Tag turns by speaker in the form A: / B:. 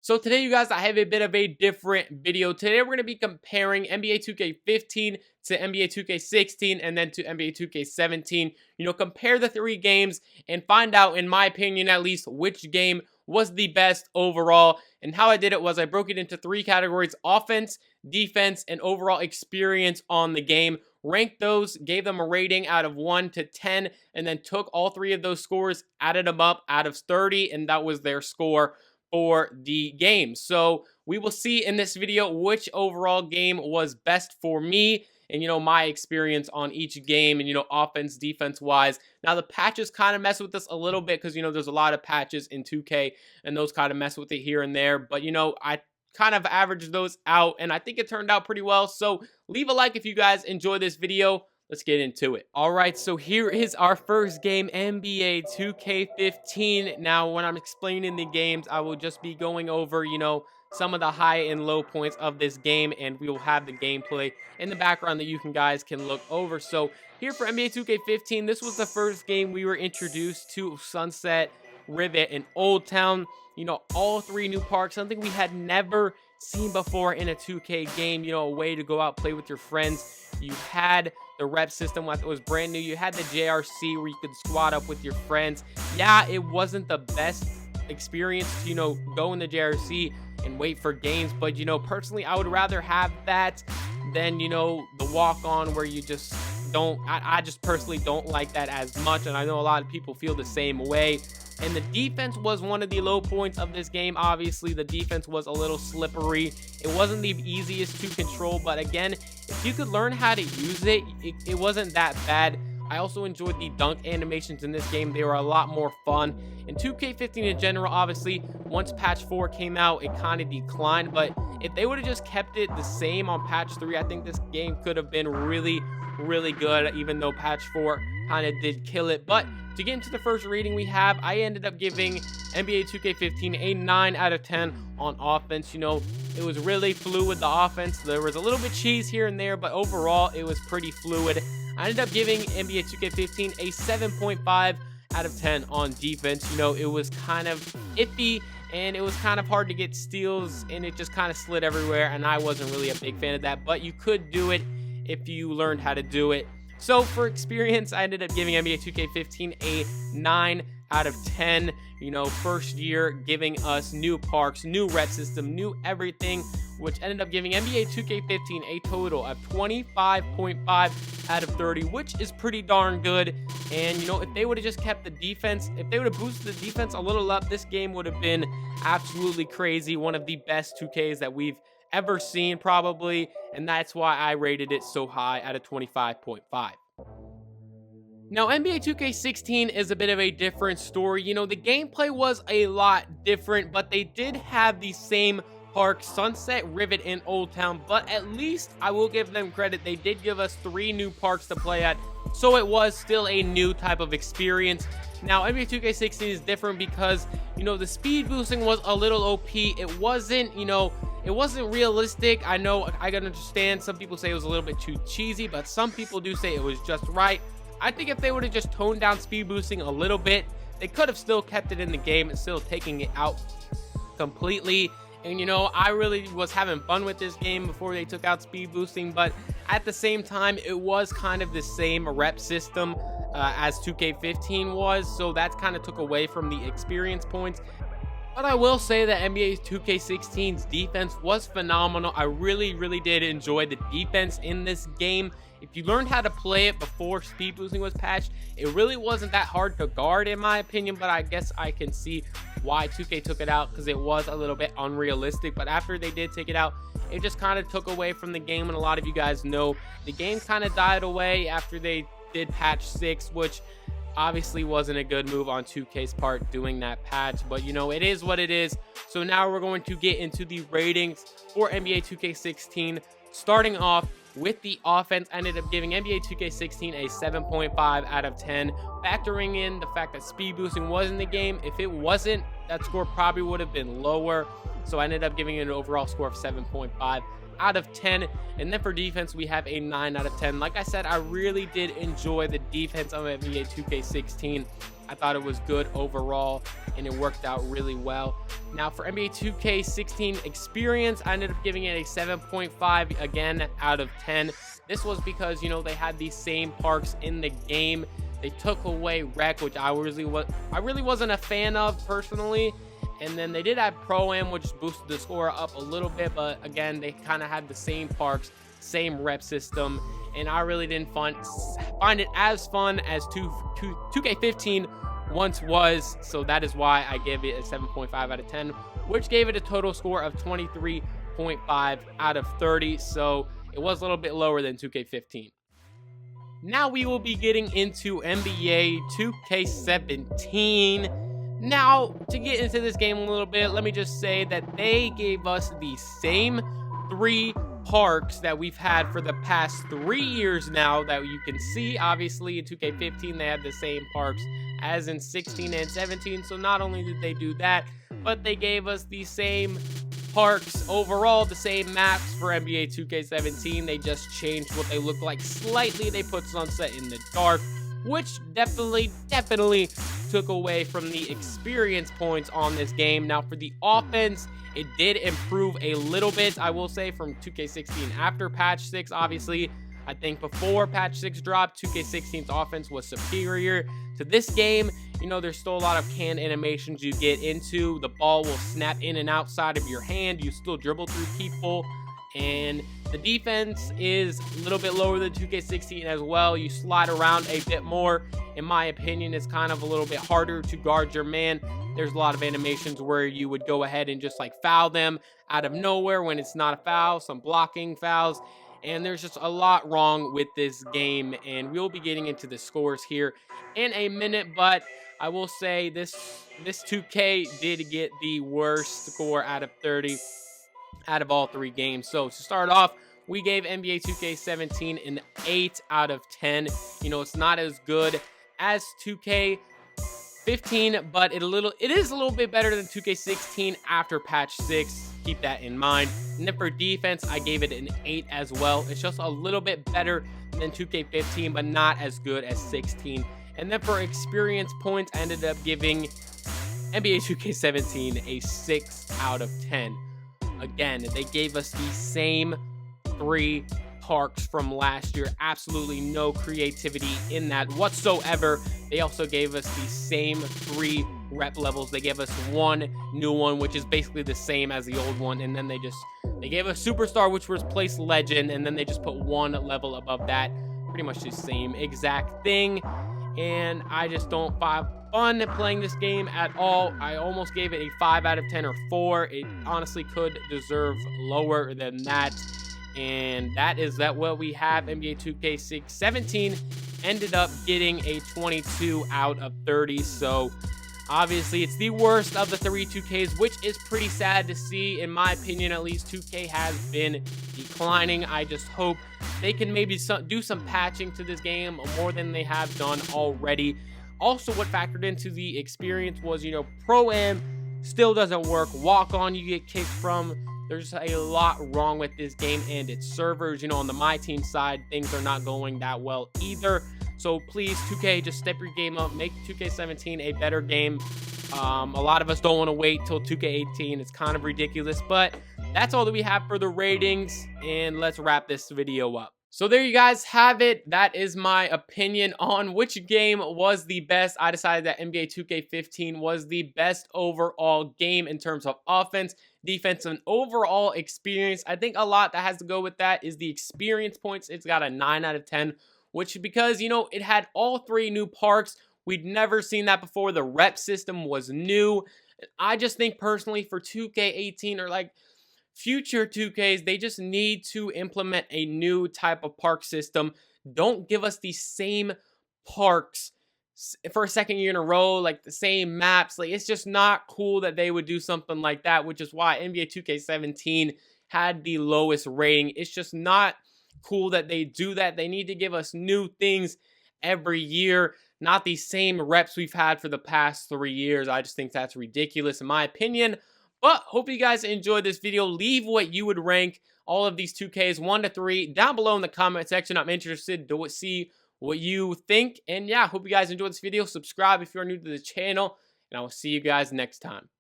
A: So today, you guys, I have a bit of a different video. Today, we're going to be comparing NBA 2K15 to NBA 2K16 and then to NBA 2K17. Compare the three games and find out, in my opinion at least, which game was the best overall. And how I did it was I broke it into three categories: offense, defense, and overall experience on the game. Ranked those, gave them a rating out of 1 to 10, and then took all three of those scores, added them up out of 30, and that was their score for the game. So we will see in this video which overall game was best for me and, my experience on each game and, offense, defense wise. Now, the patches kind of mess with this a little bit because, there's a lot of patches in 2K and those kind of mess with it here and there. But, I kind of averaged those out and I think it turned out pretty well. So leave a like if you guys enjoy this video. Let's get into it. All right, so here is our first game, NBA 2K15. Now, when I'm explaining the games, I will just be going over, some of the high and low points of this game, and we will have the gameplay in the background that you guys can look over. So here for NBA 2K15, this was the first game we were introduced to: Sunset, Rivet, and Old Town. All three new parks, something we had never seen before in a 2K game, a way to go out, play with your friends. You had the rep system that was brand new. You had the JRC where you could squad up with your friends. Yeah, it wasn't the best experience to, go in the JRC and wait for games. But, personally, I would rather have that than, the walk-on where you just don't. I just personally don't like that as much. And I know a lot of people feel the same way. And the defense was one of the low points of this game. Obviously, the defense was a little slippery. It wasn't the easiest to control, but again, if you could learn how to use it, it wasn't that bad. I also enjoyed the dunk animations in this game. They were a lot more fun. And 2K15 in general, obviously, once patch 4 came out, it kind of declined. But if they would have just kept it the same on patch 3, I think this game could have been really, really good, even though patch 4 kind of did kill it. But to get into the first rating we have, I ended up giving NBA 2K15 a 9 out of 10 on offense. It was really fluid, the offense. There was a little bit cheese here and there, but overall, it was pretty fluid. I ended up giving NBA 2K15 a 7.5 out of 10 on defense. It was kind of iffy, and it was kind of hard to get steals, and it just kind of slid everywhere, and I wasn't really a big fan of that, but you could do it if you learned how to do it. So for experience, I ended up giving NBA 2K15 a 9 out of 10. First year giving us new parks, new rep system, new everything, which ended up giving NBA 2K15 a total of 25.5 out of 30, which is pretty darn good. And, if they would have just kept the defense, if they would have boosted the defense a little up, this game would have been absolutely crazy. One of the best 2Ks that we've ever seen, probably, and that's why I rated it so high at a 25.5. Now, NBA 2K16 is a bit of a different story. The gameplay was a lot different, but they did have the same parks: Sunset, Rivet, and Old Town. But at least I will give them credit. They did give us 3 new parks to play at, so it was still a new type of experience. Now, NBA 2K16 is different because, the speed boosting was a little OP. It wasn't, it wasn't realistic. I know, I can understand some people say it was a little bit too cheesy, but some people do say it was just right. I think if they would have just toned down speed boosting a little bit, they could have still kept it in the game and still taking it out completely. And, I really was having fun with this game before they took out speed boosting, but at the same time, it was kind of the same rep system as 2K15 was, so that kind of took away from the experience points. But I will say that NBA 2K16's defense was phenomenal. I really, really did enjoy the defense in this game. If you learned how to play it before speed boosting was patched, it really wasn't that hard to guard, in my opinion, but I guess I can see why 2K took it out, because it was a little bit unrealistic. But after they did take it out, it just kind of took away from the game, and a lot of you guys know the game kind of died away after they did patch 6, which obviously wasn't a good move on 2K's part doing that patch, but it is what it is. So now we're going to get into the ratings for NBA 2K16. Starting off with the offense, I ended up giving NBA 2K16 a 7.5 out of 10, factoring in the fact that speed boosting was in the game. If it wasn't, that score probably would have been lower. So I ended up giving it an overall score of 7.5 out of 10. And then for defense, we have a 9 out of 10. Like I said, I really did enjoy the defense of NBA 2K16. I thought it was good overall, and it worked out really well. Now for NBA 2K16 experience, I ended up giving it a 7.5 again out of 10. This was because, you know, they had these same parks in the game. They took away rec, which I really wasn't a fan of personally. And then they did add Pro-Am, which boosted the score up a little bit, but again, they kind of had the same parks, same rep system, and I really didn't find it as fun as 2K15 once was. So that is why I gave it a 7.5 out of 10, which gave it a total score of 23.5 out of 30. So it was a little bit lower than 2K15. Now we will be getting into NBA 2K17. Now, to get into this game a little bit, let me just say that they gave us the same 3 parks that we've had for the past 3 years now that you can see. Obviously, in 2K15, they had the same parks as in 16 and 17. So not only did they do that, but they gave us the same parks overall, the same maps for NBA 2K17. They just changed what they look like slightly. They put sunset in the dark, which definitely took away from the experience points on this game. Now for the offense, it did improve a little bit, I will say, from 2K16 after patch 6. Obviously, I think before patch 6 dropped, 2K16's offense was superior to this game. You know, there's still a lot of canned animations you get into. The ball will snap in and outside of your hand. You still dribble through people. And the defense is a little bit lower than 2K16 as well. You slide around a bit more. In my opinion, it's kind of a little bit harder to guard your man. There's a lot of animations where you would go ahead and just like foul them out of nowhere when it's not a foul, some blocking fouls. And there's just a lot wrong with this game. And we'll be getting into the scores here in a minute. But I will say this 2K did get the worst score out of 30 out of all 3 games. So to start off, we gave NBA 2K17 an 8 out of 10. You know, it's not as good as 2K15, but it is a little bit better than 2K16 after patch 6. Keep that in mind. And then for defense, I gave it an 8 as well. It's just a little bit better than 2K15, but not as good as 16. And then for experience points, I ended up giving NBA 2K17 a 6 out of 10. Again, they gave us the same 3 parks from last year. Absolutely no creativity in that whatsoever. They also gave us the same 3 rep levels. They gave us 1 new one, which is basically the same as the old one. And then they gave us Superstar, which was Place Legend. And then they just put 1 level above that. Pretty much the same exact thing. And I just don't find fun playing this game at all. I almost gave it a 5 out of 10 or 4. It honestly could deserve lower than that. And that is what we have. NBA 2K17 ended up getting a 22 out of 30. So obviously it's the worst of the 3 2Ks, which is pretty sad to see. In my opinion, at least 2K has been declining. I just hope they can maybe do some patching to this game more than they have done already. Also, what factored into the experience was, you know, Pro-Am still doesn't work. Walk-on you get kicked from. There's a lot wrong with this game and its servers. You know, on the My Team side, things are not going that well either. So please, 2K, just step your game up. Make 2K17 a better game. A lot of us don't want to wait till 2K18. It's kind of ridiculous, but that's all that we have for the ratings, and let's wrap this video up. So there you guys have it. That is my opinion on which game was the best. I decided that NBA 2K15 was the best overall game in terms of offense, defense, and overall experience. I think a lot that has to go with that is the experience points. It's got a 9 out of 10, which because, you know, it had all 3 new parks. We'd never seen that before. The rep system was new. I just think personally for 2K18 or like future 2Ks, they just need to implement a new type of park system. Don't give us the same parks for a second year in a row, like the same maps. Like, it's just not cool that they would do something like that, which is why NBA 2K17 had the lowest rating. It's just not cool that they do that. They need to give us new things every year, not the same reps we've had for the past 3 years. I just think that's ridiculous in my opinion. But hope you guys enjoyed this video. Leave what you would rank all of these 2Ks 1 to 3 down below in the comment section. I'm interested to see what you think. And yeah, hope you guys enjoyed this video. Subscribe if you're new to the channel, and I will see you guys next time.